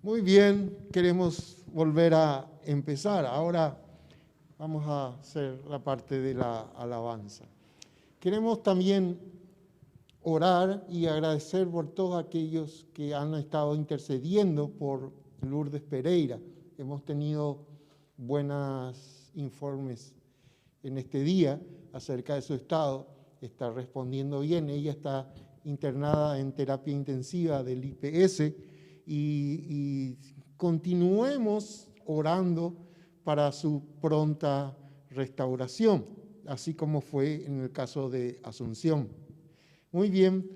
Muy bien, queremos volver a empezar. Ahora vamos a hacer la parte de la alabanza. Queremos también orar y agradecer por todos aquellos que han estado intercediendo por Lourdes Pereira. Hemos tenido buenos informes en este día acerca de su estado. Está respondiendo bien. Ella está internada en terapia intensiva del IPS y continuemos orando para su pronta restauración, así como fue en el caso de Asunción. Muy bien,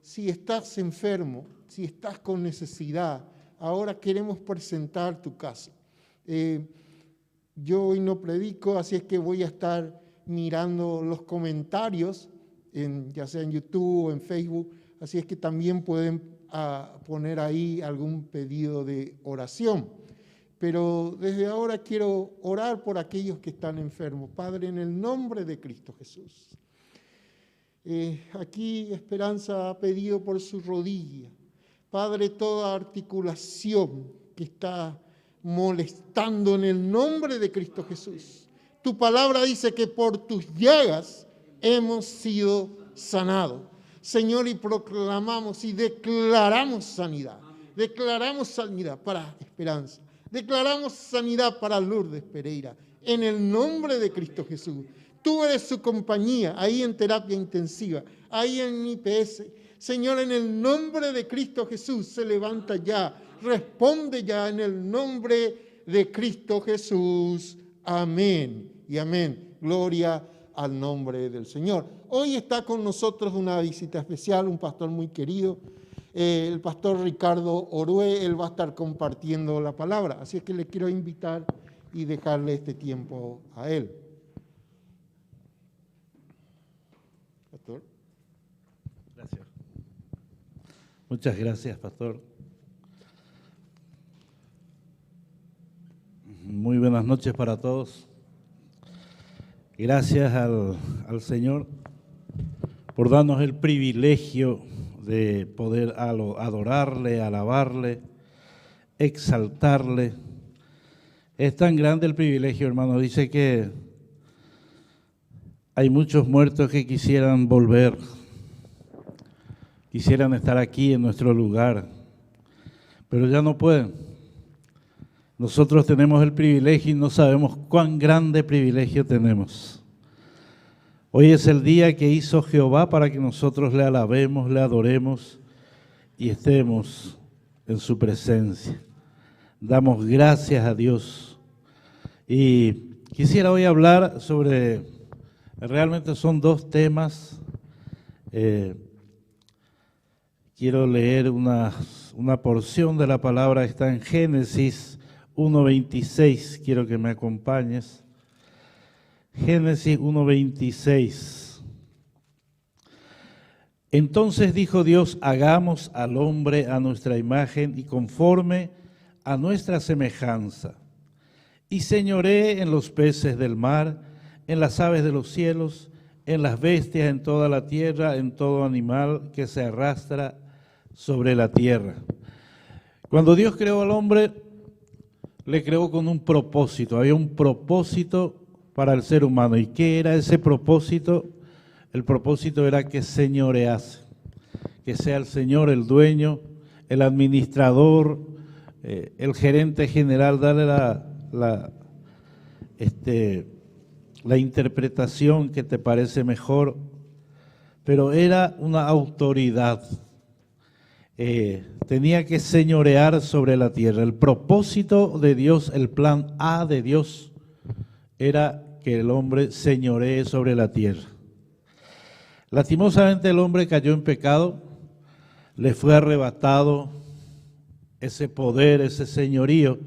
si estás enfermo, si estás con necesidad, ahora queremos presentar tu caso. Yo hoy no predico, así es que voy a estar mirando los comentarios, ya sea en YouTube o en Facebook, así es que también pueden poner ahí algún pedido de oración. Pero desde ahora quiero orar por aquellos que están enfermos. Padre, en el nombre de Cristo Jesús. Aquí Esperanza ha pedido por su rodilla. Padre, toda articulación que está molestando en el nombre de Cristo Jesús. Tu palabra dice que por tus llagas hemos sido sanados. Señor, y proclamamos y declaramos sanidad. Declaramos sanidad para Esperanza. Declaramos sanidad para Lourdes Pereira. En el nombre de Cristo Jesús. Tú eres su compañía ahí en terapia intensiva, ahí en IPS. Señor, en el nombre de Cristo Jesús, se levanta ya, responde ya en el nombre de Cristo Jesús. Amén y amén. Gloria al nombre del Señor. Hoy está con nosotros una visita especial, un pastor muy querido, el pastor Ricardo Orue. Él va a estar compartiendo la palabra, así es que le quiero invitar y dejarle este tiempo a él. Pastor. Gracias. Muchas gracias, pastor. Muy buenas noches para todos. Gracias al Señor por darnos el privilegio de poder adorarle, alabarle, exaltarle. Es tan grande el privilegio, hermano. Dice que hay muchos muertos que quisieran volver, quisieran estar aquí en nuestro lugar, pero ya no pueden. Nosotros tenemos el privilegio y no sabemos cuán grande privilegio tenemos. Hoy es el día que hizo Jehová para que nosotros le alabemos, le adoremos y estemos en su presencia. Damos gracias a Dios. Y quisiera hoy hablar sobre, realmente son dos temas. Quiero leer una porción de la palabra, está en Génesis 1:26, quiero que me acompañes. Génesis 1:26. Entonces dijo Dios, hagamos al hombre a nuestra imagen y conforme a nuestra semejanza, y señoree en los peces del mar, en las aves de los cielos, en las bestias, en toda la tierra, en todo animal que se arrastra sobre la tierra. Cuando Dios creó al hombre, le creó con un propósito. Había un propósito para el ser humano. ¿Y qué era ese propósito? El propósito era que señorease, que sea el Señor el dueño, el administrador, el gerente general, darle la interpretación que te parece mejor, pero era una autoridad. Tenía que señorear sobre la tierra. El propósito de Dios, el plan A de Dios, era que el hombre señoree sobre la tierra. Lastimosamente el hombre cayó en pecado, le fue arrebatado ese poder, ese señorío.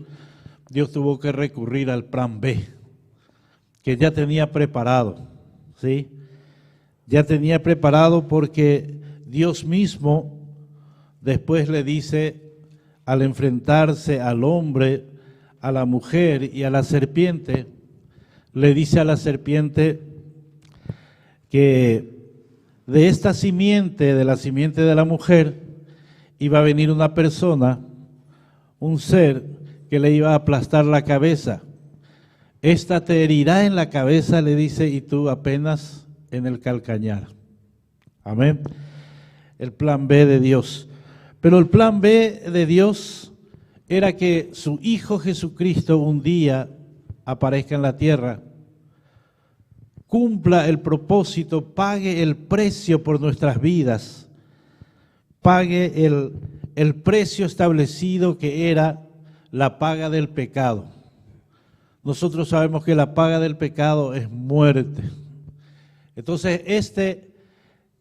Dios tuvo que recurrir al plan B, que ya tenía preparado, ¿sí? Ya tenía preparado porque Dios mismo después le dice, al enfrentarse al hombre, a la mujer y a la serpiente, le dice a la serpiente que de esta simiente, de la simiente de la mujer, iba a venir una persona un ser que le iba a aplastar la cabeza. Esta te herirá en la cabeza, le dice, y tú apenas en el calcañar. Amén. El plan B de Dios. Pero el plan B de Dios era que su Hijo Jesucristo un día aparezca en la tierra, cumpla el propósito, pague el precio por nuestras vidas, pague el precio establecido que era la paga del pecado. Nosotros sabemos que la paga del pecado es muerte. Entonces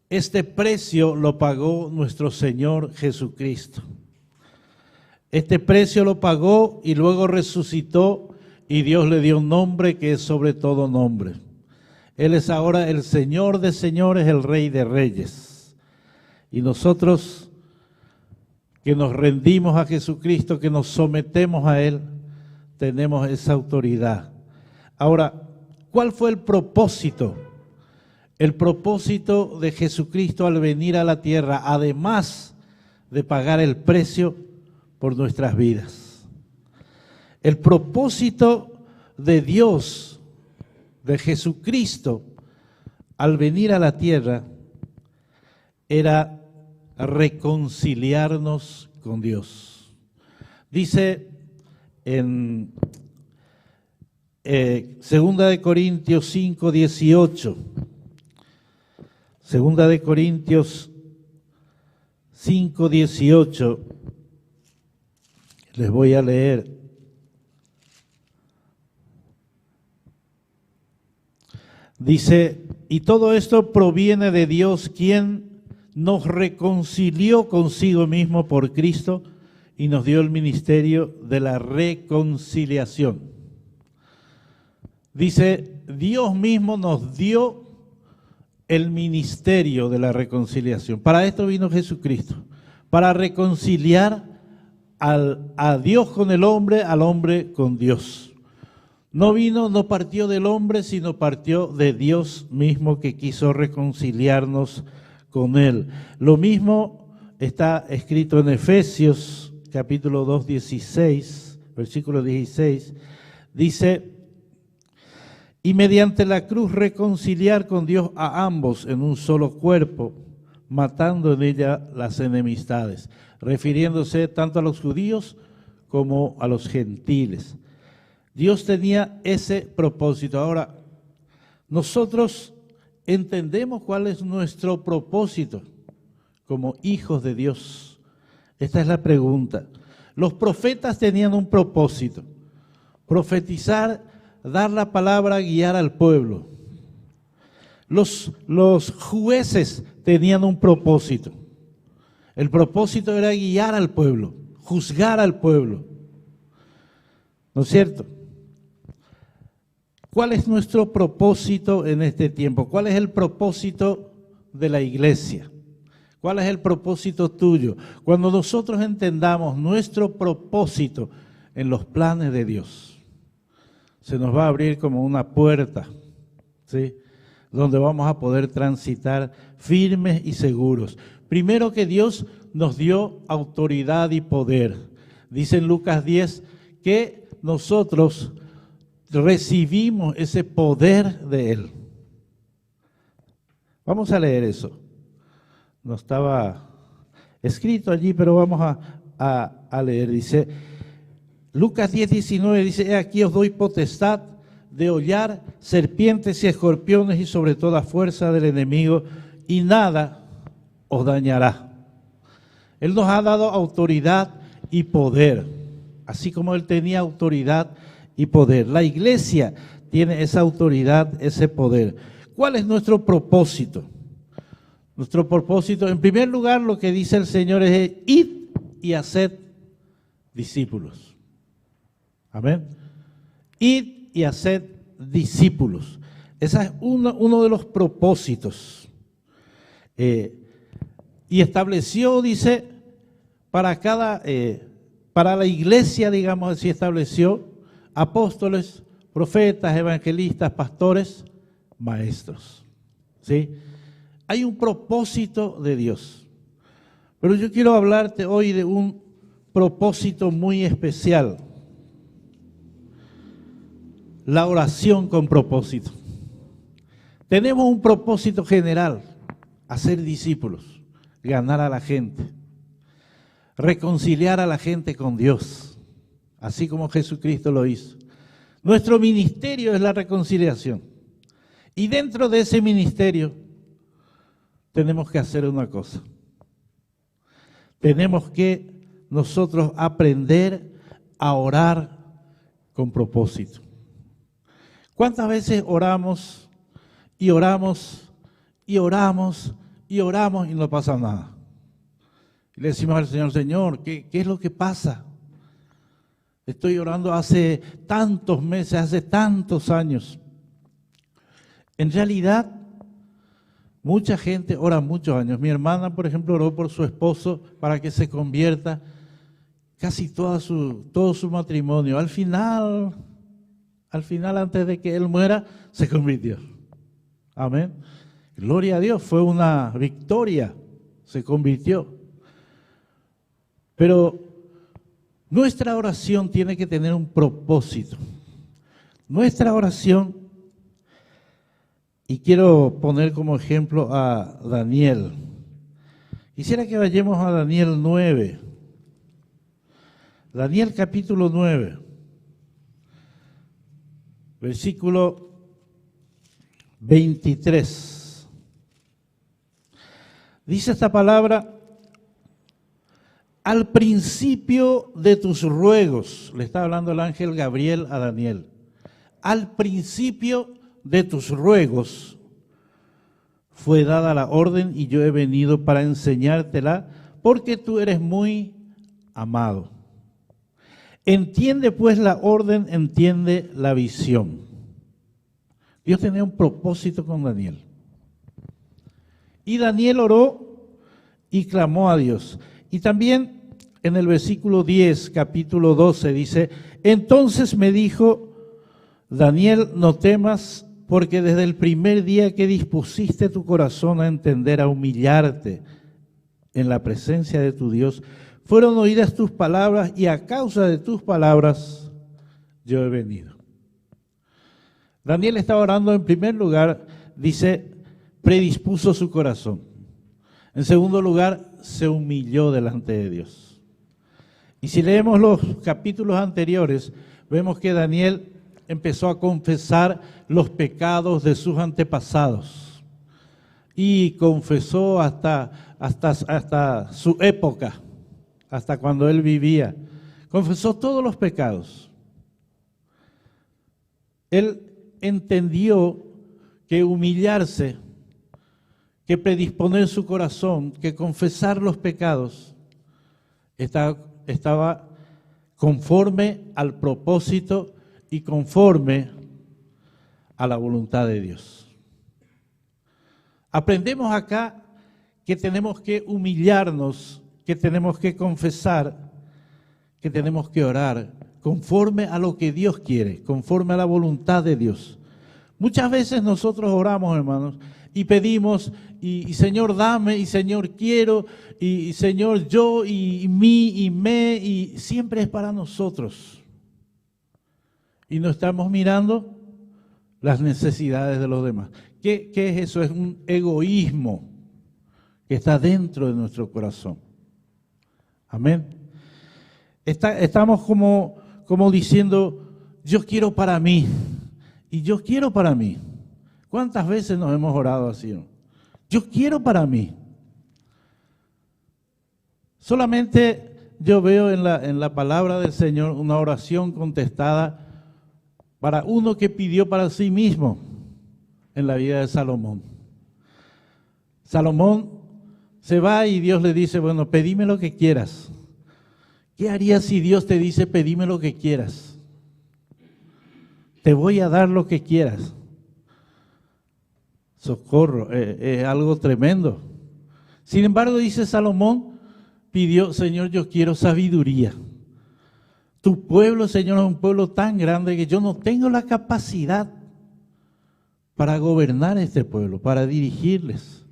este precio lo pagó nuestro Señor Jesucristo. Este precio lo pagó y luego resucitó y Dios le dio un nombre que es sobre todo nombre. Él es ahora el Señor de señores, el Rey de reyes. Y nosotros que nos rendimos a Jesucristo, que nos sometemos a Él, tenemos esa autoridad. Ahora, ¿cuál fue el propósito? El propósito de Jesucristo al venir a la tierra, además de pagar el precio por nuestras vidas. El propósito de Dios, de Jesucristo, al venir a la tierra, era reconciliarnos con Dios. Dice en 2 Corintios 5, 18, 2 Corintios 5, 18, les voy a leer. Dice, y todo esto proviene de Dios, quien nos reconcilió consigo mismo por Cristo y nos dio el ministerio de la reconciliación. Dice, Dios mismo nos dio el ministerio de la reconciliación. Para esto vino Jesucristo, para reconciliar a Dios con el hombre, al hombre con Dios. No partió del hombre, sino partió de Dios mismo que quiso reconciliarnos con Él. Lo mismo está escrito en Efesios capítulo 2, 16, versículo 16, dice, y mediante la cruz reconciliar con Dios a ambos en un solo cuerpo, matando en ella las enemistades, refiriéndose tanto a los judíos como a los gentiles. Dios tenía ese propósito. Ahora, nosotros entendemos cuál es nuestro propósito como hijos de Dios. Esta es la pregunta. Los profetas tenían un propósito: profetizar, dar la palabra, guiar al pueblo. Los jueces tenían un propósito. El propósito era guiar al pueblo, juzgar al pueblo. ¿No es cierto? ¿Cuál es nuestro propósito en este tiempo? ¿Cuál es el propósito de la iglesia? ¿Cuál es el propósito tuyo? Cuando nosotros entendamos nuestro propósito en los planes de Dios, se nos va a abrir como una puerta, ¿sí?, donde vamos a poder transitar firmes y seguros. Primero, que Dios nos dio autoridad y poder. Dice en Lucas 10 que nosotros recibimos ese poder de Él. Vamos a leer eso. No estaba escrito allí, pero vamos a leer. Dice, Lucas 10, 19, dice, he aquí os doy potestad de hollar serpientes y escorpiones y sobre toda fuerza del enemigo, y nada os dañará. Él nos ha dado autoridad y poder, así como Él tenía autoridad y poder. La iglesia tiene esa autoridad, ese poder. ¿Cuál es nuestro propósito? Nuestro propósito, en primer lugar, lo que dice el Señor es: id y haced discípulos. Amén. Id y haced discípulos. Ese es uno de los propósitos. Y estableció, dice, para la iglesia, digamos así, estableció apóstoles, profetas, evangelistas, pastores, maestros. ¿Sí? Hay un propósito de Dios. Pero yo quiero hablarte hoy de un propósito muy especial: la oración con propósito. Tenemos un propósito general: hacer discípulos, ganar a la gente, reconciliar a la gente con Dios, así como Jesucristo lo hizo. Nuestro ministerio es la reconciliación. Y dentro de ese ministerio tenemos que hacer una cosa. Tenemos que nosotros aprender a orar con propósito. ¿Cuántas veces oramos y oramos y oramos y oramos y no pasa nada? Y le decimos al Señor: Señor, ¿qué es lo que pasa? Estoy orando hace tantos meses, hace tantos años. En realidad, mucha gente ora muchos años. Mi hermana, por ejemplo, oró por su esposo para que se convierta casi todo su matrimonio. Al final, antes de que él muera, se convirtió. Amén. Gloria a Dios, fue una victoria, se convirtió. Pero nuestra oración tiene que tener un propósito. Nuestra oración, y quiero poner como ejemplo a Daniel. Quisiera que vayamos a Daniel 9. Daniel capítulo 9, versículo 23. Dice esta palabra: al principio de tus ruegos, le está hablando el ángel Gabriel a Daniel, al principio de tus ruegos fue dada la orden y yo he venido para enseñártela, porque tú eres muy amado. Entiende pues la orden, entiende la visión. Dios tenía un propósito con Daniel. Y Daniel oró y clamó a Dios. Y también en el versículo 10, capítulo 12, dice: entonces me dijo, Daniel, no temas, porque desde el primer día que dispusiste tu corazón a entender, a humillarte en la presencia de tu Dios, fueron oídas tus palabras, y a causa de tus palabras yo he venido. Daniel estaba orando, en primer lugar, dice, predispuso su corazón. En segundo lugar, se humilló delante de Dios. Y si leemos los capítulos anteriores, vemos que Daniel empezó a confesar los pecados de sus antepasados. Y confesó hasta su época, hasta cuando él vivía. Confesó todos los pecados. Él entendió que humillarse, que predisponer su corazón, que confesar los pecados, estaba conforme al propósito y conforme a la voluntad de Dios. Aprendemos acá que tenemos que humillarnos, que tenemos que confesar, que tenemos que orar conforme a lo que Dios quiere, conforme a la voluntad de Dios. Muchas veces nosotros oramos, hermanos, y pedimos, y Señor dame, y Señor quiero, y Señor yo, y mí, y me, y siempre es para nosotros. Y no estamos mirando las necesidades de los demás. ¿Qué es eso? Es un egoísmo que está dentro de nuestro corazón. Amén. Estamos como diciendo, yo quiero para mí, y yo quiero para mí. ¿Cuántas veces nos hemos orado así, no? Yo quiero para mí. Solamente yo veo en la palabra del Señor una oración contestada para uno que pidió para sí mismo en la vida de Salomón. Salomón se va y Dios le dice, bueno, pedime lo que quieras. ¿Qué harías si Dios te dice, pedime lo que quieras? Te voy a dar lo que quieras. Socorro, es algo tremendo. Sin embargo, dice Salomón, pidió, Señor, yo quiero sabiduría. Tu pueblo, Señor, es un pueblo tan grande que yo no tengo la capacidad para gobernar este pueblo, para dirigirles.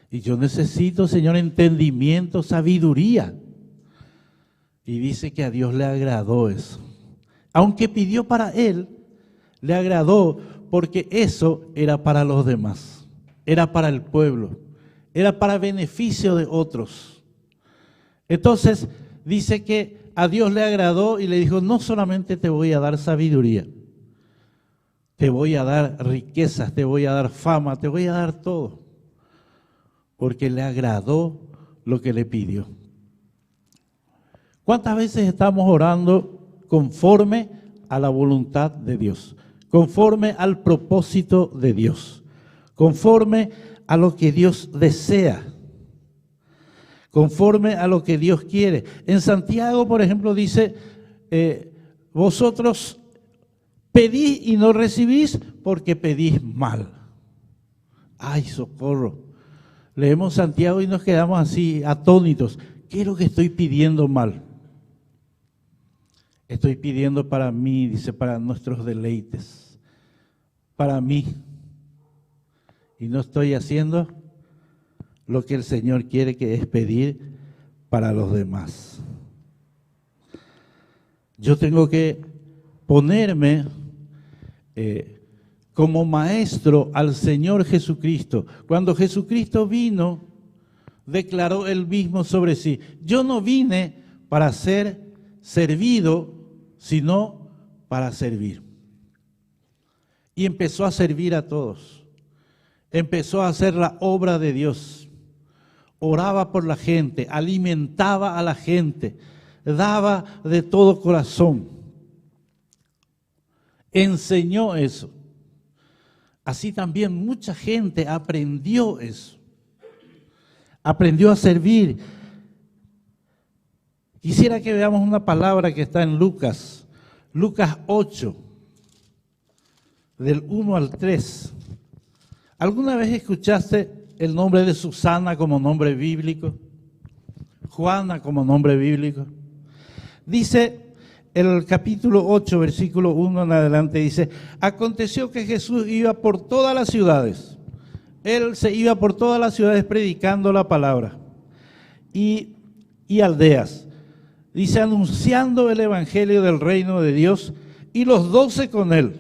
Y yo necesito, Señor, entendimiento, sabiduría. Y dice que a Dios le agradó eso. Aunque pidió para él, le agradó porque eso era para los demás, era para el pueblo, era para beneficio de otros. Entonces dice que a Dios le agradó y le dijo, no solamente te voy a dar sabiduría, te voy a dar riquezas, te voy a dar fama, te voy a dar todo, porque le agradó lo que le pidió. ¿Cuántas veces estamos orando conforme a la voluntad de Dios? Conforme al propósito de Dios, conforme a lo que Dios desea, conforme a lo que Dios quiere. En Santiago, por ejemplo, dice, vosotros pedís y no recibís porque pedís mal. ¡Ay, socorro! Leemos Santiago y nos quedamos así atónitos. ¿Qué es lo que estoy pidiendo mal? Estoy pidiendo para mí, dice, para nuestros deleites, para mí. Y no estoy haciendo lo que el Señor quiere, que es pedir para los demás. Yo tengo que ponerme como maestro al Señor Jesucristo. Cuando Jesucristo vino, declaró él mismo sobre sí: yo no vine para ser servido, sino para servir. Y empezó a servir a todos. Empezó a hacer la obra de Dios. Oraba por la gente, alimentaba a la gente, daba de todo corazón. Enseñó eso. Así también mucha gente aprendió eso. Aprendió a servir. Quisiera que veamos una palabra que está en Lucas 8, del 1 al 3. ¿Alguna vez escuchaste el nombre de Susana como nombre bíblico? Juana como nombre bíblico. Dice el capítulo 8, versículo 1 en adelante, dice: aconteció que Jesús iba por todas las ciudades. Él se iba por todas las ciudades predicando la palabra y aldeas. Dice, anunciando el evangelio del reino de Dios, y los 12 con él.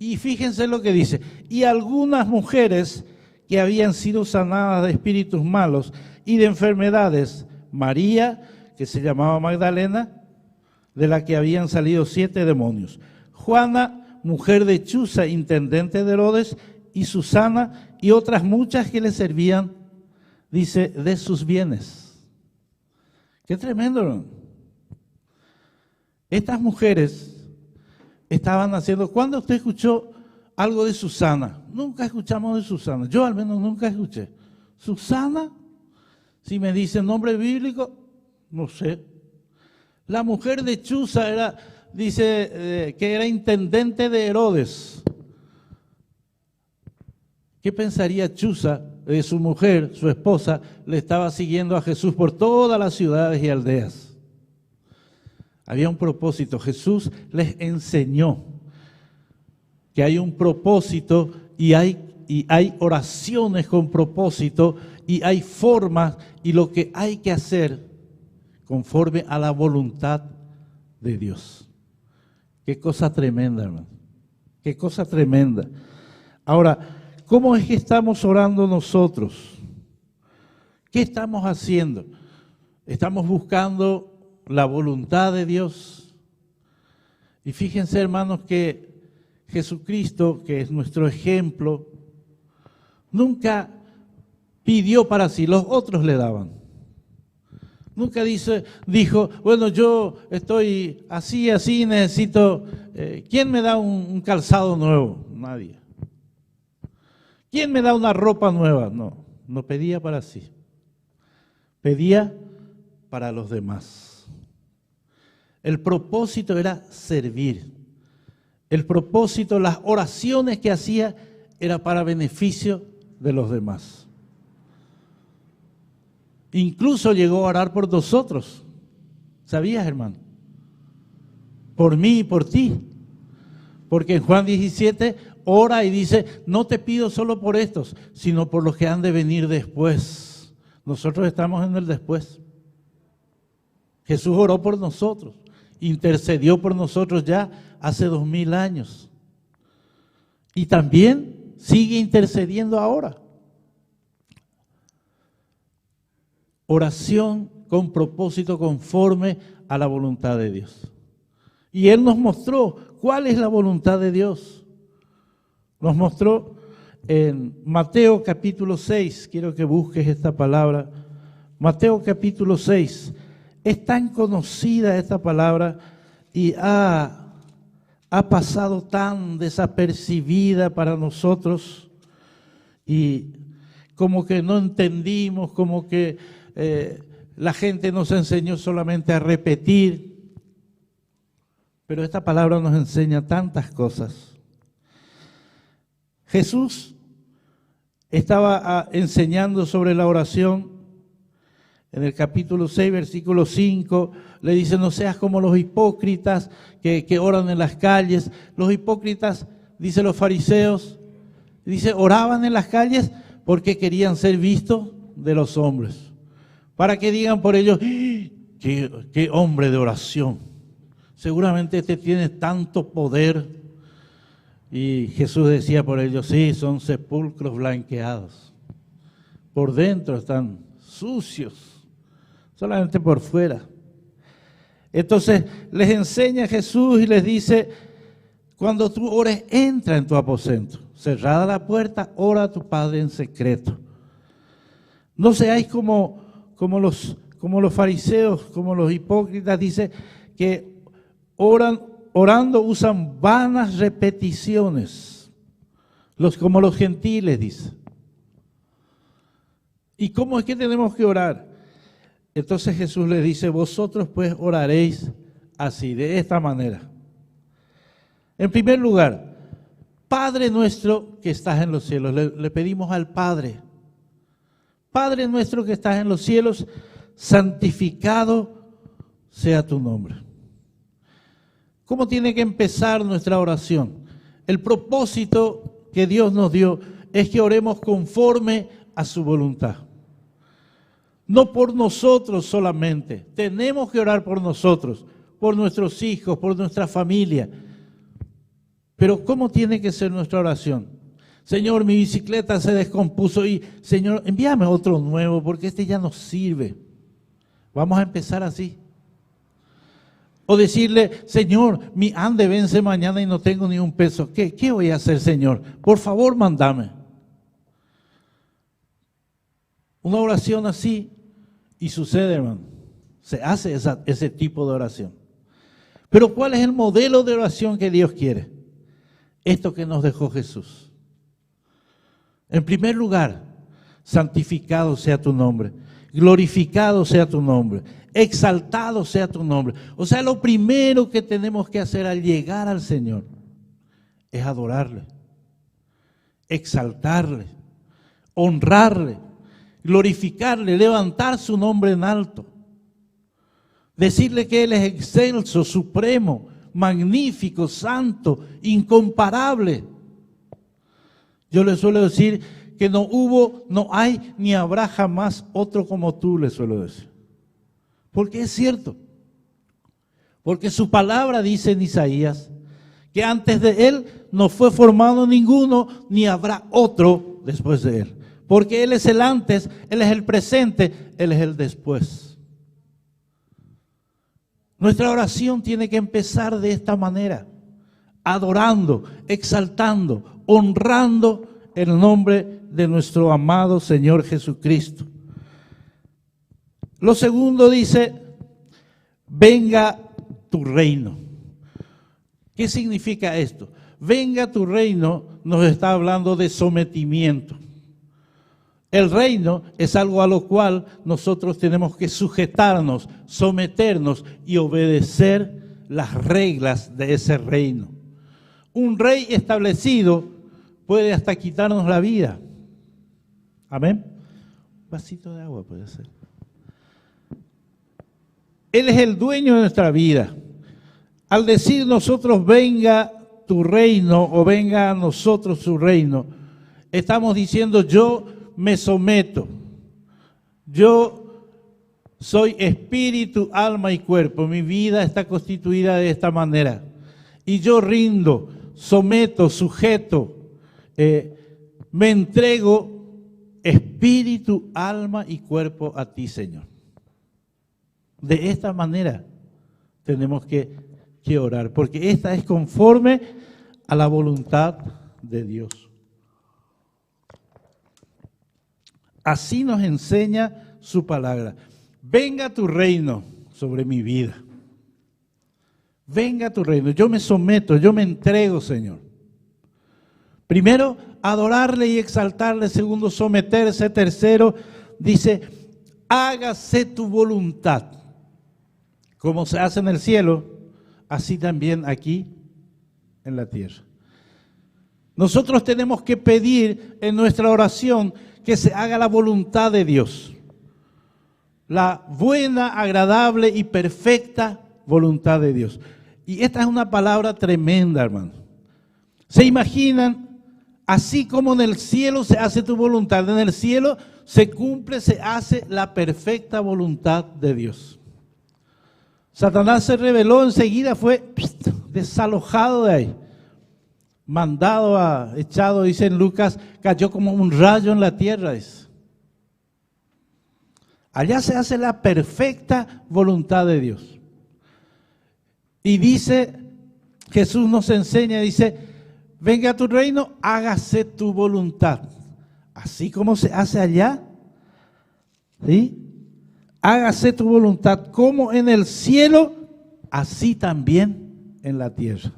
Y fíjense lo que dice: y algunas mujeres que habían sido sanadas de espíritus malos y de enfermedades, María, que se llamaba Magdalena, de la que habían salido 7 demonios, Juana, mujer de Chuza, intendente de Herodes, y Susana, y otras muchas que le servían, dice, de sus bienes. Qué tremendo, ¿no? Estas mujeres estaban haciendo. ¿Cuándo usted escuchó algo de Susana? Nunca escuchamos de Susana. Yo al menos nunca escuché. Susana, si me dice nombre bíblico, no sé. La mujer de Chuza era, dice, que era intendente de Herodes. ¿Qué pensaría Chuza de su mujer, su esposa? Le estaba siguiendo a Jesús por todas las ciudades y aldeas. Había un propósito. Jesús les enseñó que hay un propósito y hay oraciones con propósito y hay formas y lo que hay que hacer conforme a la voluntad de Dios. Qué cosa tremenda, hermano. Qué cosa tremenda. Ahora, ¿cómo es que estamos orando nosotros? ¿Qué estamos haciendo? ¿Estamos buscando la voluntad de Dios? Y fíjense, hermanos, que Jesucristo, que es nuestro ejemplo, nunca pidió para sí, los otros le daban. Nunca dijo, bueno, yo estoy así, necesito, ¿quién me da un calzado nuevo? Nadie. ¿Quién me da una ropa nueva? No, no pedía para sí. Pedía para los demás. El propósito era servir. El propósito, las oraciones que hacía, era para beneficio de los demás. Incluso llegó a orar por nosotros. ¿Sabías, hermano? Por mí y por ti. Porque en Juan 17 ora y dice, no te pido solo por estos, sino por los que han de venir después. Nosotros estamos en el después. Jesús oró por nosotros, intercedió por nosotros ya hace 2000 años. Y también sigue intercediendo ahora. Oración con propósito conforme a la voluntad de Dios. Y Él nos mostró cuál es la voluntad de Dios. Nos mostró en Mateo capítulo 6, quiero que busques esta palabra. Mateo capítulo 6, es tan conocida esta palabra y ha pasado tan desapercibida para nosotros y como que no entendimos, como que la gente nos enseñó solamente a repetir, pero esta palabra nos enseña tantas cosas. Jesús estaba enseñando sobre la oración. En el capítulo 6, versículo 5, le dice, no seas como los hipócritas que oran en las calles. Los hipócritas, dice los fariseos, dice, oraban en las calles porque querían ser vistos de los hombres. Para que digan por ellos, qué hombre de oración. Seguramente este tiene tanto poder. Y Jesús decía por ellos, sí, son sepulcros blanqueados. Por dentro están sucios. Solamente por fuera. Entonces les enseña Jesús y les dice, cuando tú ores, entra en tu aposento. Cerrada la puerta, ora a tu Padre en secreto. No seáis como los fariseos, como los hipócritas, dice que orando usan vanas repeticiones. Como los gentiles, dice. ¿Y cómo es que tenemos que orar? Entonces Jesús les dice, vosotros pues oraréis así, de esta manera. En primer lugar, Padre nuestro que estás en los cielos, le pedimos al Padre. Padre nuestro que estás en los cielos, santificado sea tu nombre. ¿Cómo tiene que empezar nuestra oración? El propósito que Dios nos dio es que oremos conforme a su voluntad. No por nosotros solamente, tenemos que orar por nosotros, por nuestros hijos, por nuestra familia. Pero ¿cómo tiene que ser nuestra oración? Señor, mi bicicleta se descompuso y, Señor, envíame otro nuevo porque este ya no sirve. Vamos a empezar así. O decirle, Señor, mi ande vence mañana y no tengo ni un peso. ¿Qué voy a hacer, Señor? Por favor, mándame. Una oración así, y sucede, hermano, se hace ese tipo de oración. Pero ¿cuál es el modelo de oración que Dios quiere? Esto que nos dejó Jesús. En primer lugar, santificado sea tu nombre, glorificado sea tu nombre, exaltado sea tu nombre. O sea, lo primero que tenemos que hacer al llegar al Señor es adorarle, exaltarle, honrarle, glorificarle, levantar su nombre en alto, decirle que Él es excelso, supremo, magnífico, santo, incomparable. Yo le suelo decir que no hay ni habrá jamás otro como tú, le suelo decir. Porque es cierto. Porque su palabra dice en Isaías que antes de Él no fue formado ninguno, ni habrá otro después de Él. Porque Él es el antes, Él es el presente, Él es el después. Nuestra oración tiene que empezar de esta manera, adorando, exaltando, honrando el nombre de nuestro amado Señor Jesucristo. Lo segundo dice, venga tu reino. ¿Qué significa esto? Venga tu reino nos está hablando de sometimiento. El reino es algo a lo cual nosotros tenemos que sujetarnos, someternos y obedecer las reglas de ese reino. Un rey establecido puede hasta quitarnos la vida. Amén. Un vasito de agua puede ser. Él es el dueño de nuestra vida. Al decir nosotros venga tu reino o venga a nosotros su reino, estamos diciendo yo me someto, yo soy espíritu, alma y cuerpo. Mi vida está constituida de esta manera. Y yo rindo, someto, sujeto, me entrego espíritu, alma y cuerpo a ti, Señor. De esta manera tenemos que orar, porque esta es conforme a la voluntad de Dios. Así nos enseña su palabra. Venga tu reino sobre mi vida. Venga tu reino. Yo me someto, yo me entrego, Señor. Primero, adorarle y exaltarle. Segundo, someterse. Tercero, dice, hágase tu voluntad. Como se hace en el cielo, así también aquí en la tierra. Nosotros tenemos que pedir en nuestra oración que se haga la voluntad de Dios. La buena, agradable y perfecta voluntad de Dios. Y esta es una palabra tremenda, hermano. ¿Se imaginan? Así como en el cielo se hace tu voluntad, en el cielo se cumple, se hace la perfecta voluntad de Dios. Satanás se rebeló, enseguida fue desalojado de ahí. Mandado echado, dice en Lucas, cayó como un rayo en la tierra. Dice. Allá se hace la perfecta voluntad de Dios. Y dice, Jesús nos enseña, dice, venga a tu reino, hágase tu voluntad. Así como se hace allá, ¿sí? Hágase tu voluntad como en el cielo, así también en la tierra.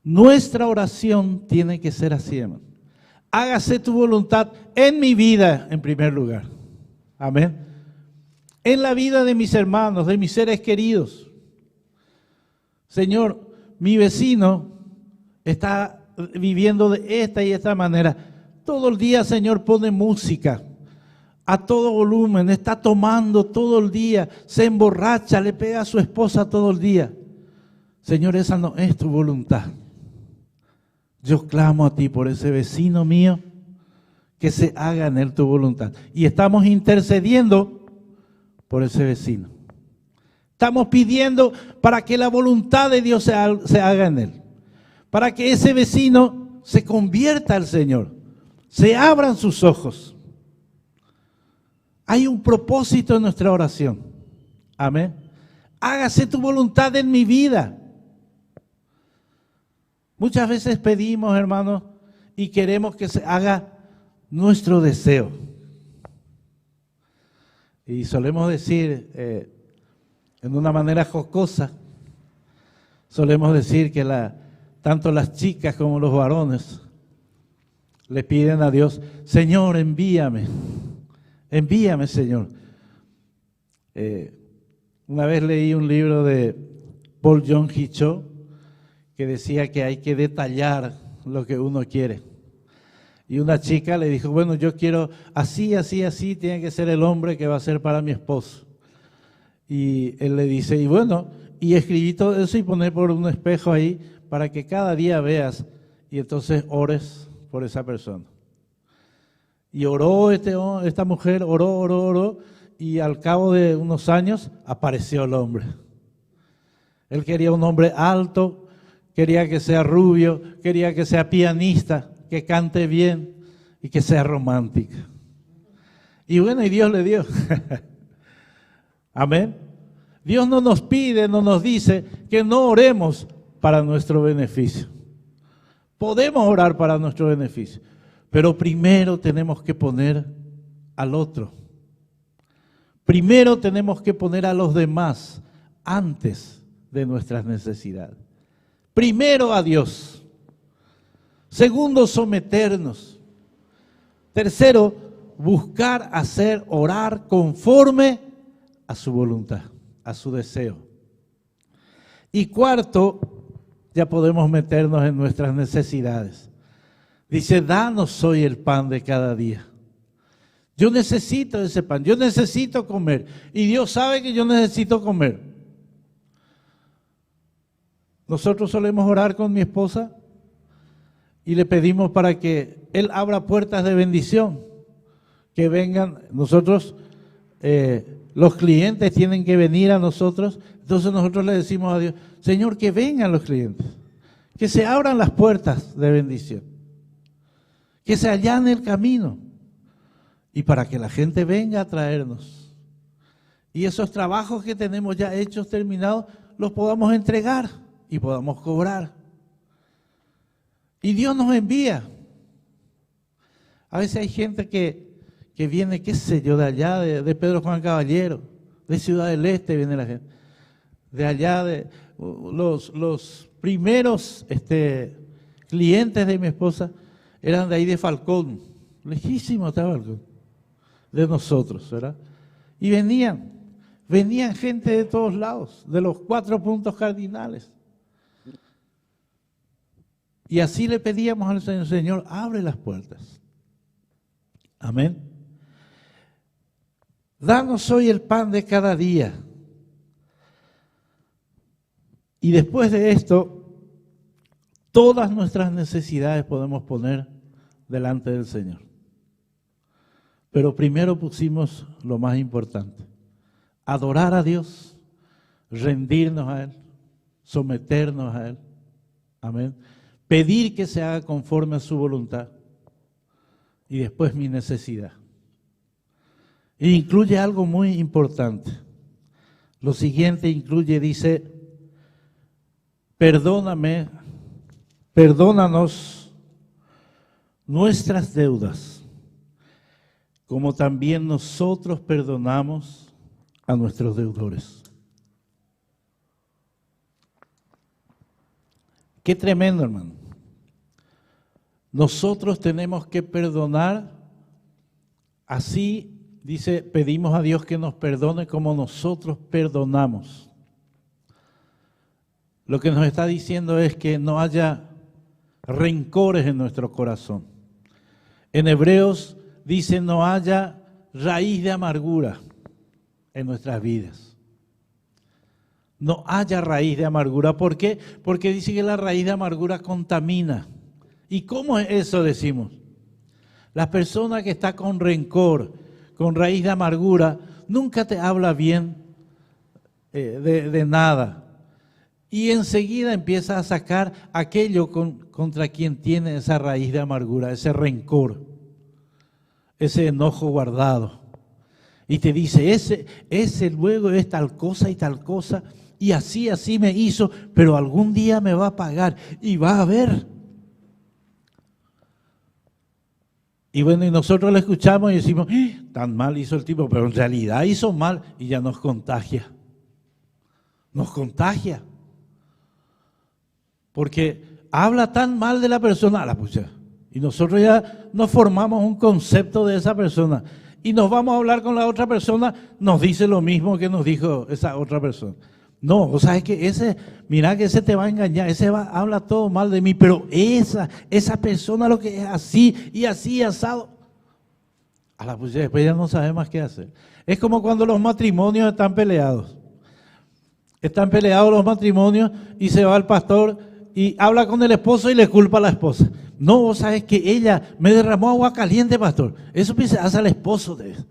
Nuestra oración tiene que ser así, hermano. Hágase tu voluntad en mi vida en primer lugar. Amén. En la vida de mis hermanos, de mis seres queridos. Señor, mi vecino está viviendo de esta y esta manera. Todo el día, Señor, pone música a todo volumen, está tomando todo el día, se emborracha, le pega a su esposa todo el día. Señor, esa no es tu voluntad. Yo clamo a ti por ese vecino mío, que se haga en él tu voluntad. Y estamos intercediendo por ese vecino. Estamos pidiendo para que la voluntad de Dios se haga en él. Para que ese vecino se convierta al Señor. Se abran sus ojos. Hay un propósito en nuestra oración. Amén. Hágase tu voluntad en mi vida. Muchas veces pedimos, hermanos, y queremos que se haga nuestro deseo. Y solemos decir, en una manera jocosa, solemos decir que tanto las chicas como los varones le piden a Dios, Señor, envíame, Señor. Una vez leí un libro de Paul Yong-Hee Cho que decía que hay que detallar lo que uno quiere. Y una chica le dijo, bueno, yo quiero así, así, así, tiene que ser el hombre que va a ser para mi esposo. Y él le dice, y bueno, y escribí todo eso y poné por un espejo ahí para que cada día veas y entonces ores por esa persona. Y oró esta mujer, oró, y al cabo de unos años apareció el hombre. Él quería un hombre alto, quería que sea rubio, quería que sea pianista, que cante bien y que sea romántico. Y bueno, y Dios le dio. Amén. Dios no nos pide, no nos dice que no oremos para nuestro beneficio. Podemos orar para nuestro beneficio, pero primero tenemos que poner al otro. Primero tenemos que poner a los demás antes de nuestras necesidades. Primero a Dios. Segundo, someternos. Tercero, buscar hacer, orar conforme a su voluntad, a su deseo. Y cuarto, ya podemos meternos en nuestras necesidades. Dice, danos hoy el pan de cada día. Yo necesito ese pan, yo necesito comer. Y Dios sabe que yo necesito comer. Nosotros solemos orar con mi esposa y le pedimos para que Él abra puertas de bendición, que vengan. Nosotros los clientes tienen que venir a nosotros, entonces nosotros le decimos a Dios, Señor, que vengan los clientes, que se abran las puertas de bendición, que se allane el camino, y para que la gente venga a traernos. Y esos trabajos que tenemos ya hechos, terminados, los podamos entregar y podamos cobrar. Y Dios nos envía. A veces hay gente que viene, qué sé yo, de allá, de Pedro Juan Caballero, de Ciudad del Este viene la gente, de allá, de los primeros clientes de mi esposa eran de ahí de Falcón, lejísimo estaba Falcón, de nosotros, ¿verdad? Y venían gente de todos lados, de los 4 puntos cardinales. Y así le pedíamos al Señor, Señor, abre las puertas. Amén. Danos hoy el pan de cada día. Y después de esto, todas nuestras necesidades podemos poner delante del Señor. Pero primero pusimos lo más importante: adorar a Dios, rendirnos a Él, someternos a Él. Amén. Pedir que se haga conforme a su voluntad. Y después mi necesidad. E incluye algo muy importante. Lo siguiente incluye, dice, perdónanos nuestras deudas, como también nosotros perdonamos a nuestros deudores. Qué tremendo, hermano. Nosotros tenemos que perdonar, así dice, pedimos a Dios que nos perdone como nosotros perdonamos. Lo que nos está diciendo es que no haya rencores en nuestro corazón. En Hebreos dice no haya raíz de amargura en nuestras vidas. No haya raíz de amargura. ¿Por qué? Porque dice que la raíz de amargura contamina. ¿Y cómo es eso, decimos? La persona que está con rencor, con raíz de amargura, nunca te habla bien de nada. Y enseguida empieza a sacar aquello contra quien tiene esa raíz de amargura, ese rencor, ese enojo guardado. Y te dice, ese luego es tal cosa y tal cosa, y así me hizo, pero algún día me va a pagar y va a ver. Y bueno, y nosotros lo escuchamos y decimos, tan mal hizo el tipo, pero en realidad hizo mal y ya nos contagia. Nos contagia. Porque habla tan mal de la persona, y nosotros ya nos formamos un concepto de esa persona. Y nos vamos a hablar con la otra persona, nos dice lo mismo que nos dijo esa otra persona. No, o sea, es que mira que ese te va a engañar, habla todo mal de mí, pero esa persona lo que es así y así asado. Después ya no sabe más qué hacer. Es como cuando los matrimonios están peleados. Están peleados los matrimonios y se va el pastor y habla con el esposo y le culpa a la esposa. No, vos sabes que ella me derramó agua caliente, pastor. Eso se hace al esposo de él.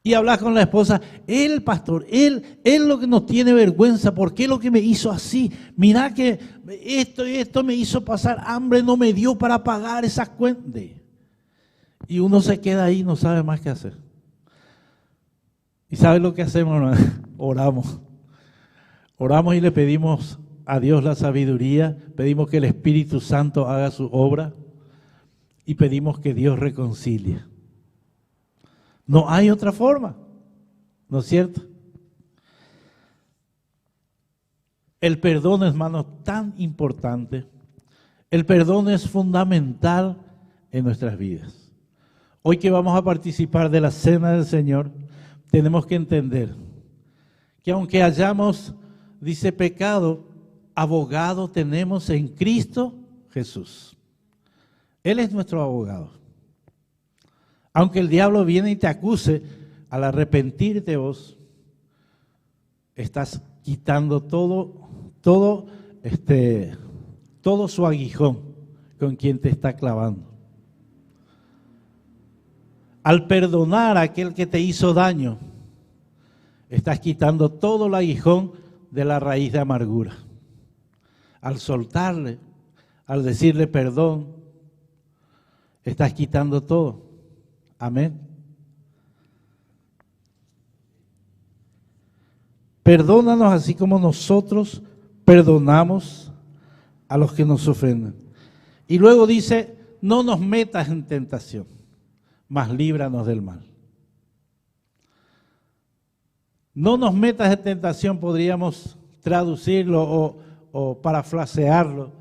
Y hablas con la esposa, él, pastor, él lo que nos tiene vergüenza, ¿por qué lo que me hizo así? Mirá que esto me hizo pasar hambre, no me dio para pagar esas cuentas. Y uno se queda ahí y no sabe más qué hacer. ¿Y sabe lo que hacemos, hermano? Oramos. Oramos y le pedimos a Dios la sabiduría, pedimos que el Espíritu Santo haga su obra y pedimos que Dios reconcilie. No hay otra forma, ¿no es cierto? El perdón, hermano, tan importante. El perdón es fundamental en nuestras vidas. Hoy que vamos a participar de la Cena del Señor, tenemos que entender que aunque hayamos, dice, pecado, abogado tenemos en Cristo Jesús. Él es nuestro abogado. Aunque el diablo viene y te acuse, al arrepentirte vos, estás quitando todo su aguijón con quien te está clavando. Al perdonar a aquel que te hizo daño, estás quitando todo el aguijón de la raíz de amargura. Al soltarle, al decirle perdón, estás quitando todo. Amén. Perdónanos así como nosotros perdonamos a los que nos ofenden. Y luego dice, no nos metas en tentación, mas líbranos del mal. No nos metas en tentación, podríamos traducirlo o parafrasearlo,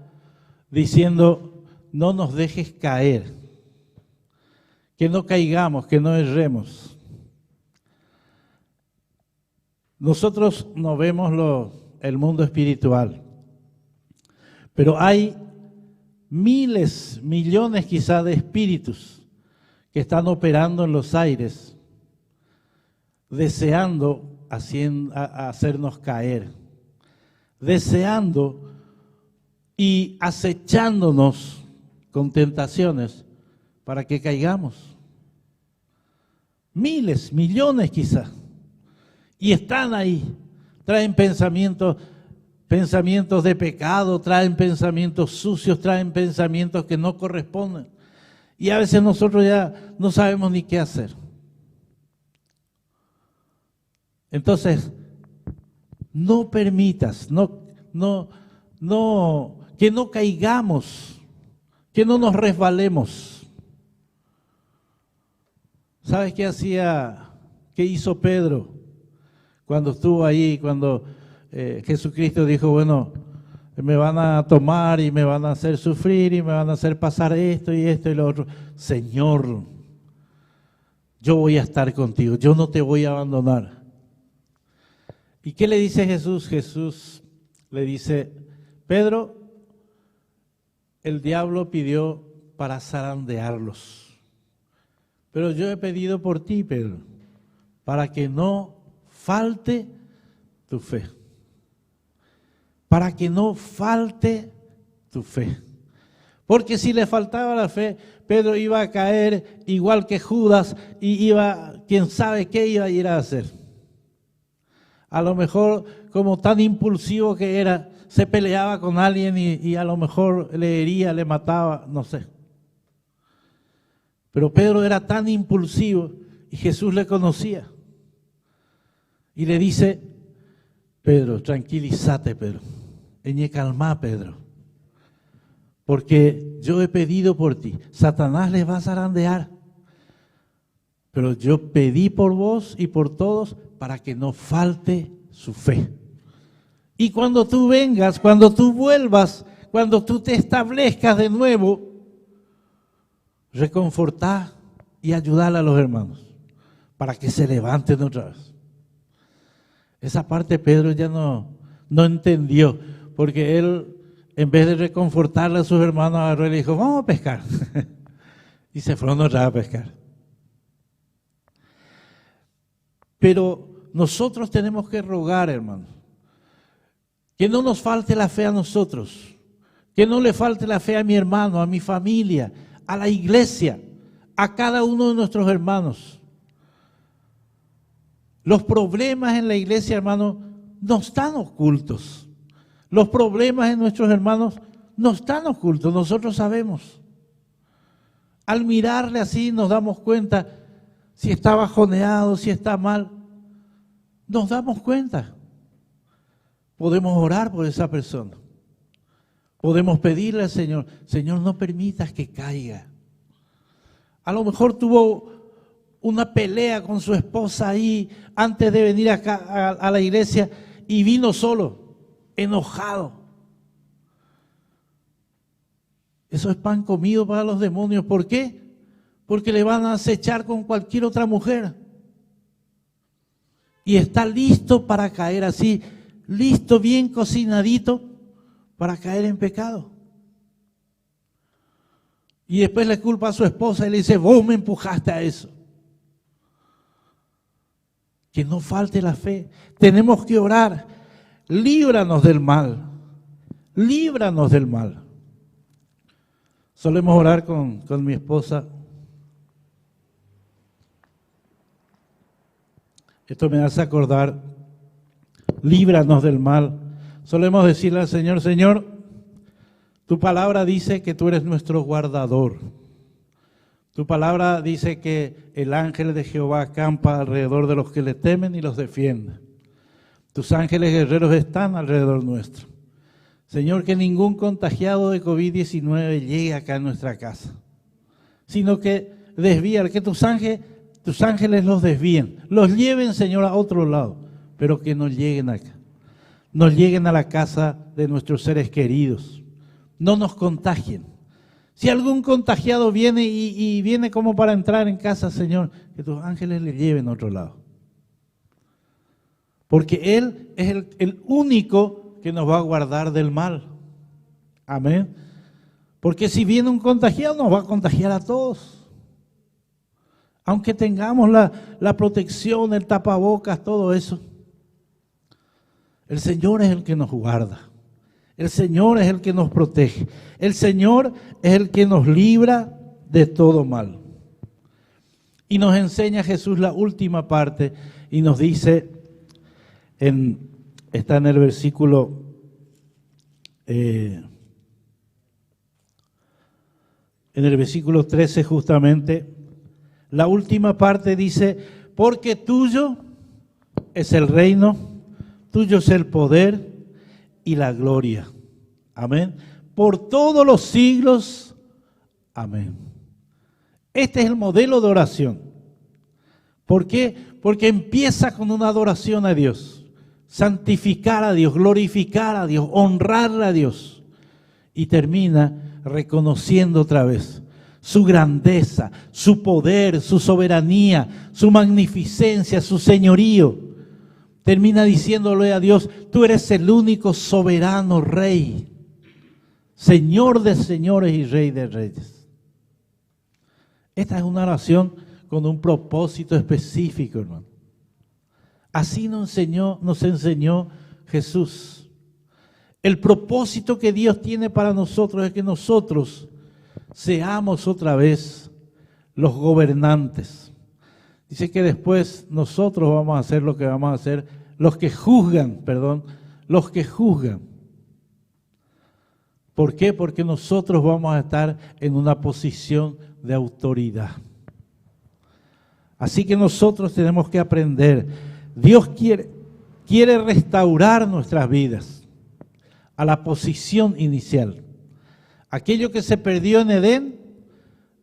diciendo, no nos dejes caer, que no caigamos, que no erremos. Nosotros no vemos el mundo espiritual, pero hay miles, millones quizás de espíritus que están operando en los aires, deseando hacernos caer, deseando y acechándonos con tentaciones para que caigamos. Miles, millones quizás. Y están ahí, traen pensamientos de pecado, traen pensamientos sucios, traen pensamientos que no corresponden. Y a veces nosotros ya no sabemos ni qué hacer. Entonces, no permitas, que no caigamos, que no nos resbalemos. ¿Sabes qué hizo Pedro cuando estuvo ahí, cuando Jesucristo dijo, bueno, me van a tomar y me van a hacer sufrir y me van a hacer pasar esto y lo otro? Señor, yo voy a estar contigo, yo no te voy a abandonar. ¿Y qué le dice Jesús? Jesús le dice, Pedro, el diablo pidió para zarandearlos, pero yo he pedido por ti, Pedro, para que no falte tu fe. Para que no falte tu fe. Porque si le faltaba la fe, Pedro iba a caer igual que Judas y quién sabe qué iba a ir a hacer. A lo mejor, como tan impulsivo que era, se peleaba con alguien y a lo mejor le hería, le mataba, no sé. Pero Pedro era tan impulsivo y Jesús le conocía. Y le dice, Pedro, tranquilízate, Pedro. Calma, Pedro. Porque yo he pedido por ti. Satanás les va a zarandear. Pero yo pedí por vos y por todos para que no falte su fe. Y cuando tú vengas, cuando tú vuelvas, cuando tú te establezcas de nuevo, reconfortá y ayudar a los hermanos para que se levanten otra vez. Esa parte Pedro ya no entendió, porque él, en vez de reconfortarle a sus hermanos, agarró y le dijo, vamos a pescar. Y se fueron otra vez a pescar. Pero nosotros tenemos que rogar, hermanos, que no nos falte la fe a nosotros, que no le falte la fe a mi hermano, a mi familia, a la iglesia, a cada uno de nuestros hermanos. Los problemas en la iglesia, hermanos, no están ocultos. Los problemas en nuestros hermanos no están ocultos, nosotros sabemos. Al mirarle así nos damos cuenta si está bajoneado, si está mal. Nos damos cuenta. Podemos orar por esa persona. Podemos pedirle al Señor, Señor, no permitas que caiga. A lo mejor tuvo una pelea con su esposa ahí antes de venir acá a la iglesia y vino solo, enojado. Eso es pan comido para los demonios. ¿Por qué? Porque le van a acechar con cualquier otra mujer. Y está listo para caer así, listo, bien cocinadito, para caer en pecado. Y después le culpa a su esposa y le dice, vos me empujaste a eso. Que no falte la fe. Tenemos que orar. Líbranos del mal. Líbranos del mal. Solemos orar con mi esposa. Esto me hace acordar, líbranos del mal. Solemos decirle al Señor, Señor, tu palabra dice que tú eres nuestro guardador. Tu palabra dice que el ángel de Jehová acampa alrededor de los que le temen y los defiende. Tus ángeles guerreros están alrededor nuestro. Señor, que ningún contagiado de COVID-19 llegue acá a nuestra casa, sino que desvíe, que tus ángeles los desvíen, los lleven, Señor, a otro lado, pero que no lleguen acá, no lleguen a la casa de nuestros seres queridos, no nos contagien. Si algún contagiado viene y viene como para entrar en casa, Señor, que tus ángeles le lleven a otro lado. Porque Él es el único que nos va a guardar del mal. Amén. Porque si viene un contagiado, nos va a contagiar a todos. Aunque tengamos la protección, el tapabocas, todo eso. El Señor es el que nos guarda. El Señor es el que nos protege. El Señor es el que nos libra de todo mal. Y nos enseña Jesús la última parte y nos dice, está en el versículo 13 justamente, la última parte dice, porque tuyo es el reino, tuyo es el poder y la gloria. Amén. Por todos los siglos. Amén. Este es el modelo de oración. ¿Por qué? Porque empieza con una adoración a Dios. Santificar a Dios, glorificar a Dios, honrar a Dios. Y termina reconociendo otra vez su grandeza, su poder, su soberanía, su magnificencia, su señorío. Termina diciéndole a Dios, tú eres el único soberano Rey, Señor de señores y Rey de reyes. Esta es una oración con un propósito específico, hermano. Así nos enseñó Jesús. El propósito que Dios tiene para nosotros es que nosotros seamos otra vez los gobernantes. Dice que después nosotros vamos a hacer lo que vamos a hacer, los que juzgan. ¿Por qué? Porque nosotros vamos a estar en una posición de autoridad. Así que nosotros tenemos que aprender. Dios quiere restaurar nuestras vidas a la posición inicial. Aquello que se perdió en Edén,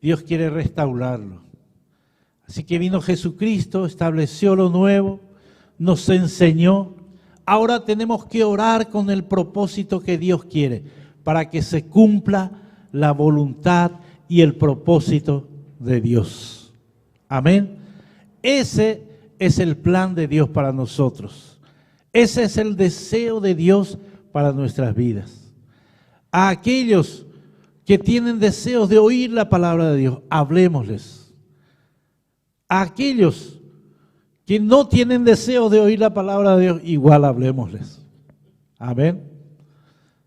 Dios quiere restaurarlo. Así que vino Jesucristo, estableció lo nuevo, nos enseñó. Ahora tenemos que orar con el propósito que Dios quiere, para que se cumpla la voluntad y el propósito de Dios. Amén. Ese es el plan de Dios para nosotros. Ese es el deseo de Dios para nuestras vidas. A aquellos que tienen deseos de oír la palabra de Dios, hablémosles. A aquellos que no tienen deseo de oír la palabra de Dios, igual hablémosles. Amén.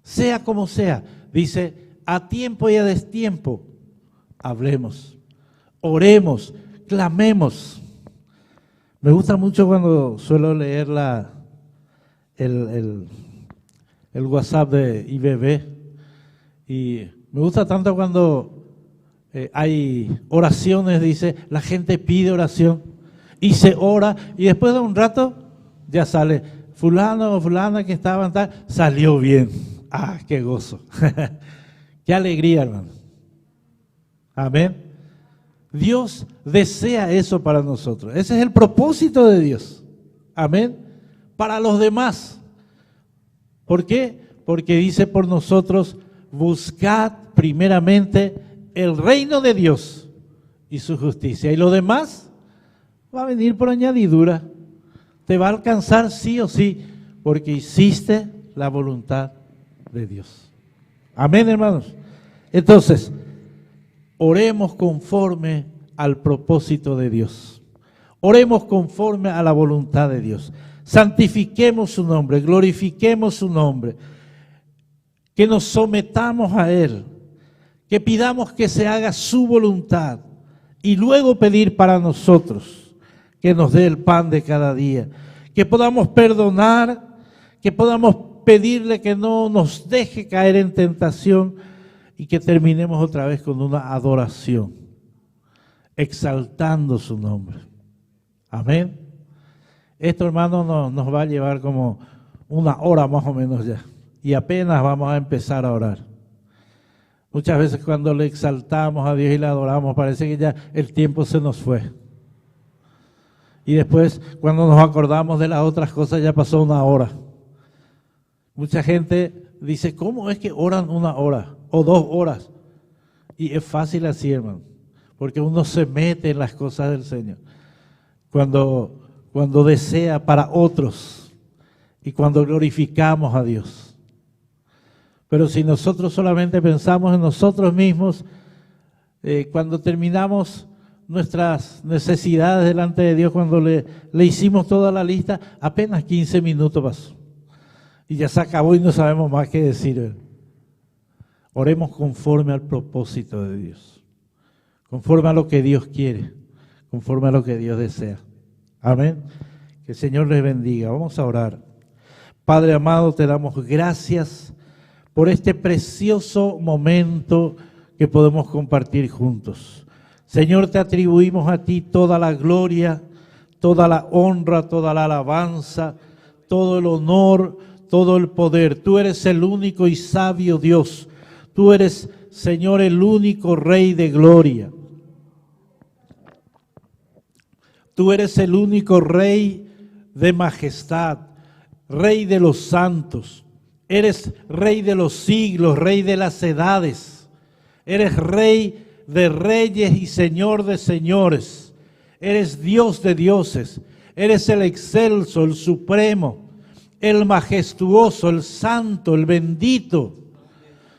Sea como sea, dice, a tiempo y a destiempo, hablemos, oremos, clamemos. Me gusta mucho cuando suelo leer el WhatsApp de IBB y me gusta tanto cuando hay oraciones, dice, la gente pide oración y se ora y después de un rato ya sale fulano o fulana que estaba tal, salió bien. Ah, qué gozo. Qué alegría, hermano. Amén. Dios desea eso para nosotros. Ese es el propósito de Dios. Amén. Para los demás. ¿Por qué? Porque dice por nosotros, buscad primeramente el reino de Dios y su justicia. Y lo demás va a venir por añadidura. Te va a alcanzar sí o sí, porque hiciste la voluntad de Dios. Amén, hermanos. Entonces, oremos conforme al propósito de Dios. Oremos conforme a la voluntad de Dios. Santifiquemos su nombre, glorifiquemos su nombre. Que nos sometamos a Él. Que pidamos que se haga su voluntad. Y luego pedir para nosotros que nos dé el pan de cada día, que podamos perdonar, que podamos pedirle que no nos deje caer en tentación y que terminemos otra vez con una adoración, exaltando su nombre. Amén. Esto, hermano, nos va a llevar como una hora más o menos ya y apenas vamos a empezar a orar. Muchas veces cuando le exaltamos a Dios y le adoramos parece que ya el tiempo se nos fue. Y después cuando nos acordamos de las otras cosas ya pasó una hora. Mucha gente dice, ¿cómo es que oran una hora o 2 horas? Y es fácil así, hermano, porque uno se mete en las cosas del Señor. Cuando desea para otros y cuando glorificamos a Dios. Pero si nosotros solamente pensamos en nosotros mismos, cuando terminamos nuestras necesidades delante de Dios, cuando le hicimos toda la lista, apenas 15 minutos pasó. Y ya se acabó y no sabemos más qué decir. Oremos conforme al propósito de Dios, conforme a lo que Dios quiere, conforme a lo que Dios desea. Amén. Que el Señor les bendiga. Vamos a orar. Padre amado, te damos gracias por este precioso momento que podemos compartir juntos. Señor, te atribuimos a ti toda la gloria, toda la honra, toda la alabanza, todo el honor, todo el poder. Tú eres el único y sabio Dios. Tú eres, Señor, el único Rey de gloria. Tú eres el único Rey de majestad, Rey de los santos. Eres Rey de los siglos, Rey de las edades. Eres Rey de reyes y Señor de señores. Eres Dios de dioses. Eres el excelso, el supremo, el majestuoso, el santo, el bendito.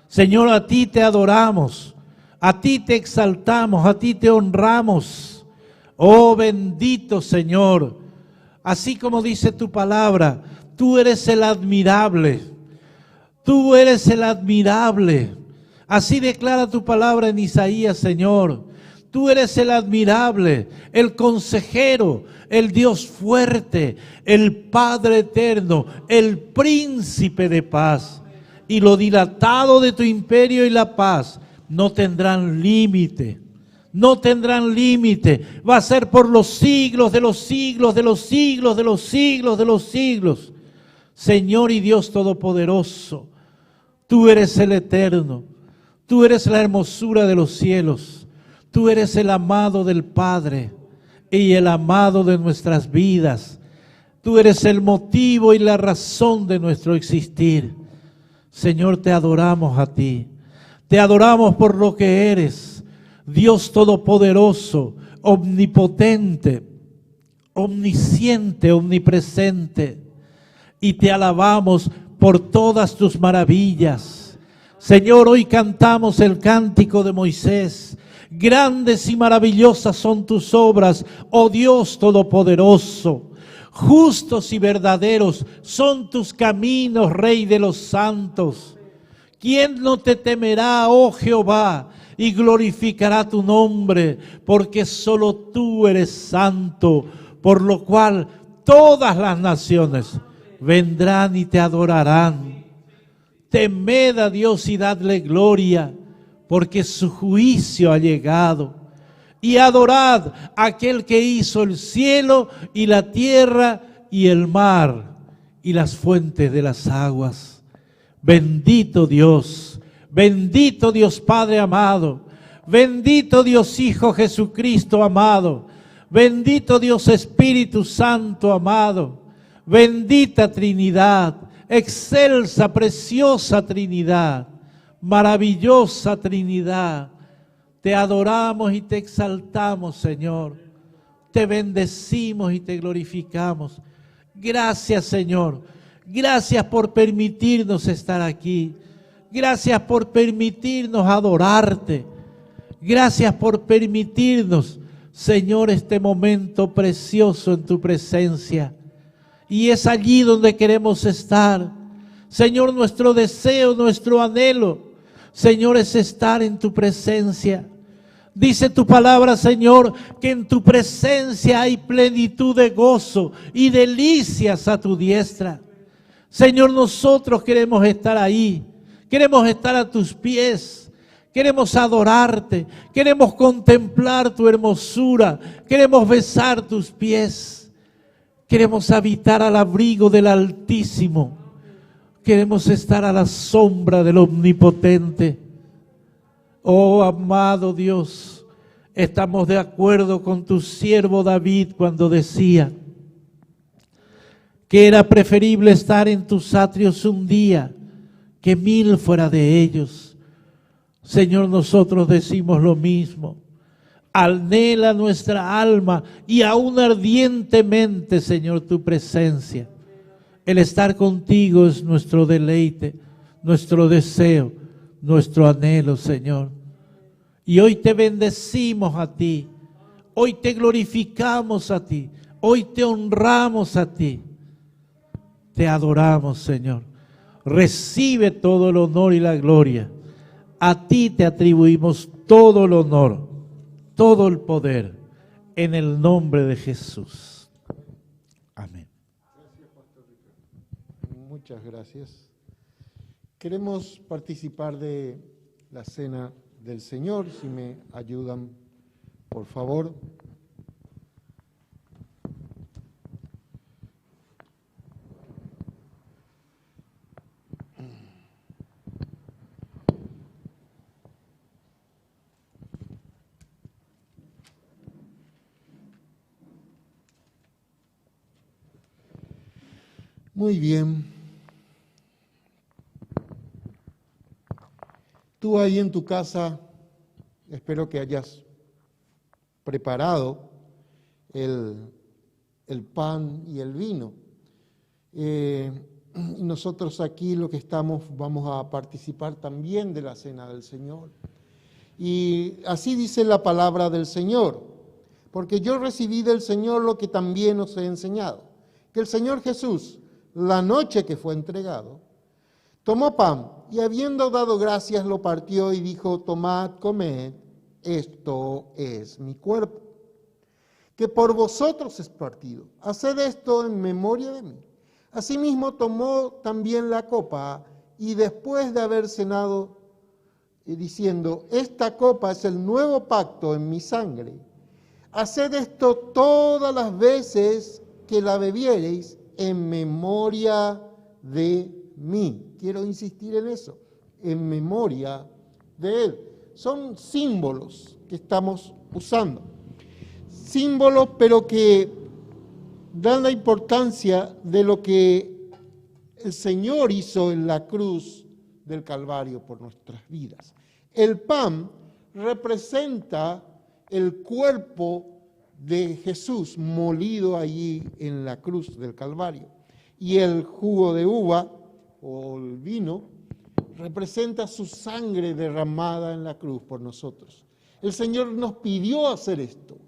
Señor, a ti te adoramos, a ti te exaltamos, a ti te honramos. Oh bendito Señor, así como dice tu palabra, tú eres el admirable. Tú eres el admirable. Así declara tu palabra en Isaías, Señor. Tú eres el admirable, el consejero, el Dios fuerte, el Padre eterno, el príncipe de paz. Y lo dilatado de tu imperio y la paz no tendrán límite. No tendrán límite. Va a ser por los siglos de los siglos, de los siglos, de los siglos, de los siglos. Señor y Dios Todopoderoso, tú eres el eterno, tú eres la hermosura de los cielos, tú eres el amado del Padre y el amado de nuestras vidas. Tú eres el motivo y la razón de nuestro existir. Señor, te adoramos a ti, te adoramos por lo que eres, Dios Todopoderoso, omnipotente, omnisciente, omnipresente, y te alabamos por todas tus maravillas. Señor, hoy cantamos el cántico de Moisés. Grandes y maravillosas son tus obras, oh Dios Todopoderoso. Justos y verdaderos son tus caminos, Rey de los santos. ¿Quién no te temerá, oh Jehová, y glorificará tu nombre? Porque solo tú eres santo, por lo cual todas las naciones vendrán y te adorarán. Temed a Dios y dadle gloria, porque su juicio ha llegado. Y adorad a aquel que hizo el cielo y la tierra y el mar y las fuentes de las aguas. Bendito Dios Padre amado, bendito Dios Hijo Jesucristo amado, bendito Dios Espíritu Santo amado, bendita Trinidad, excelsa, preciosa Trinidad, maravillosa Trinidad. Te adoramos y te exaltamos, Señor. Te bendecimos y te glorificamos. Gracias, Señor. Gracias por permitirnos estar aquí. Gracias por permitirnos adorarte. Gracias por permitirnos, Señor, este momento precioso en tu presencia. Y es allí donde queremos estar. Señor, nuestro deseo, nuestro anhelo, Señor, es estar en tu presencia. Dice tu palabra, Señor, que en tu presencia hay plenitud de gozo y delicias a tu diestra. Señor, nosotros queremos estar ahí, queremos estar a tus pies, queremos adorarte, queremos contemplar tu hermosura, queremos besar tus pies, queremos habitar al abrigo del Altísimo, queremos estar a la sombra del Omnipotente. Oh, amado Dios, estamos de acuerdo con tu siervo David cuando decía que era preferible estar en tus atrios un día que 1000 fuera de ellos. Señor, nosotros decimos lo mismo. Anhela nuestra alma y aún ardientemente, Señor, tu presencia. El estar contigo es nuestro deleite, nuestro deseo, nuestro anhelo, Señor. Y hoy te bendecimos a ti, hoy te glorificamos a ti, hoy te honramos a ti. Te adoramos, Señor. Recibe todo el honor y la gloria. A ti te atribuimos todo el honor, todo el poder, en el nombre de Jesús. Amén. Muchas gracias. Queremos participar de la cena del Señor, si me ayudan, por favor. Muy bien. Tú ahí en tu casa, espero que hayas preparado el pan y el vino. Nosotros aquí lo que estamos, vamos a participar también de la cena del Señor. Y así dice la palabra del Señor, porque yo recibí del Señor lo que también os he enseñado, que el Señor Jesús, la noche que fue entregado, tomó pan y habiendo dado gracias lo partió y dijo: tomad, comed, esto es mi cuerpo, que por vosotros es partido. Haced esto en memoria de mí. Asimismo tomó también la copa y después de haber cenado, diciendo: esta copa es el nuevo pacto en mi sangre. Haced esto todas las veces que la bebiereis en memoria de mí. Quiero insistir en eso, en memoria de Él. Son símbolos que estamos usando. Símbolos, pero que dan la importancia de lo que el Señor hizo en la cruz del Calvario por nuestras vidas. El pan representa el cuerpo de Jesús molido allí en la cruz del Calvario. Y el jugo de uva o el vino representa su sangre derramada en la cruz por nosotros. El Señor nos pidió hacer esto.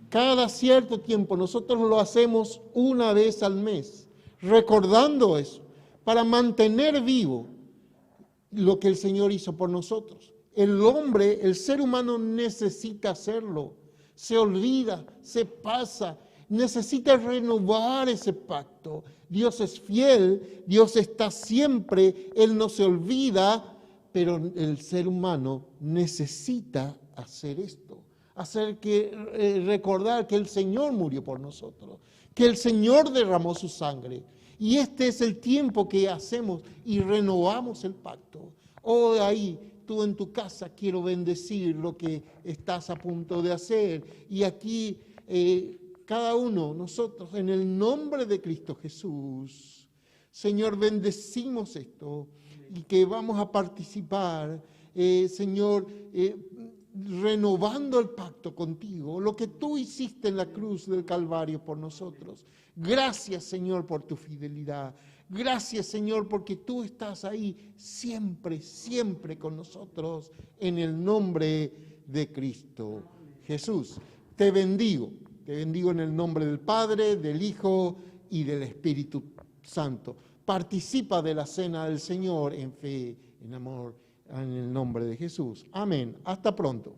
Cada cierto tiempo nosotros lo hacemos una vez al mes, recordando eso, para mantener vivo lo que el Señor hizo por nosotros. El hombre, el ser humano necesita hacerlo, se olvida, se pasa, necesita renovar ese pacto. Dios es fiel, Dios está siempre, Él no se olvida, pero el ser humano necesita hacer esto, recordar que el Señor murió por nosotros, que el Señor derramó su sangre. Y este es el tiempo que hacemos y renovamos el pacto. Oh, ahí, tú en tu casa, quiero bendecir lo que estás a punto de hacer. Y aquí, cada uno, nosotros, en el nombre de Cristo Jesús, Señor, bendecimos esto y que vamos a participar, Señor, renovando el pacto contigo, lo que tú hiciste en la cruz del Calvario por nosotros. Gracias, Señor, por tu fidelidad. Gracias, Señor, porque tú estás ahí siempre, siempre con nosotros, en el nombre de Cristo Jesús. Te bendigo en el nombre del Padre, del Hijo y del Espíritu Santo. Participa de la cena del Señor en fe, en amor, en el nombre de Jesús. Amén. Hasta pronto.